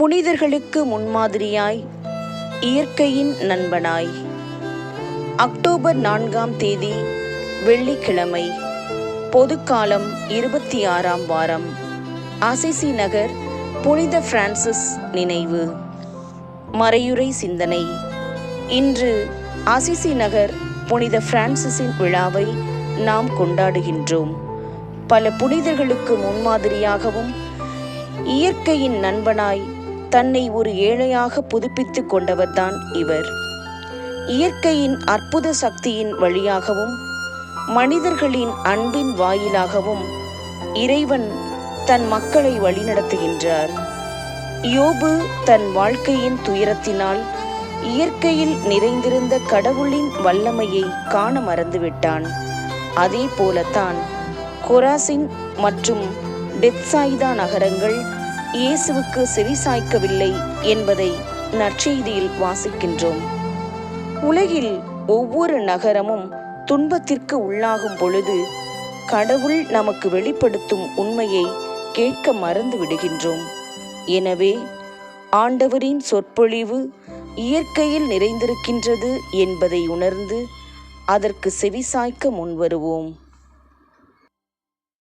புனிதர்களுக்கு முன்மாதிரியாய், இயற்கையின் நண்பனாய். அக்டோபர் 4ஆம் தேதி வெள்ளிக்கிழமை. பொதுக்காலம் 26ஆம் வாரம். அசிசி நகர் புனித பிரான்சிஸ் நினைவு. மறையுரை சிந்தனை. இன்று அசிசி நகர் புனித பிரான்சிஸின் விழாவை நாம் கொண்டாடுகின்றோம். பல புனிதர்களுக்கு முன்மாதிரியாகவும் இயற்கையின் நண்பனாய் தன்னை ஒரு ஏழையாக புதுப்பித்துக் கொண்டவர்தான் இவர். இயற்கையின் அற்புத சக்தியின் வழியாகவும் மனிதர்களின் அன்பின் வாயிலாகவும் இறைவன் தன் மக்களை வழிநடத்துகின்றார். யோபு தன் வாழ்க்கையின் துயரத்தினால் இயற்கையில் நிறைந்திருந்த கடவுளின் வல்லமையை காண மறந்துவிட்டான். அதே போலத்தான் கொராசின் மற்றும் பெத்சாயிதா நகரங்கள் இயேசுவுக்கு செவிசாய்க்கவில்லை என்பதை நற்செய்தியில் வாசிக்கின்றோம். உலகில் ஒவ்வொரு நகரமும் துன்பத்திற்கு உள்ளாகும் பொழுது கடவுள் நமக்கு வெளிப்படுத்தும் உண்மையை கேட்க மறந்து விடுகின்றோம். எனவே ஆண்டவரின் சொற்பொழிவு இயற்கையில் நிறைந்திருக்கின்றது என்பதை உணர்ந்து அதற்கு செவிசாய்க்க முன்வருவோம்.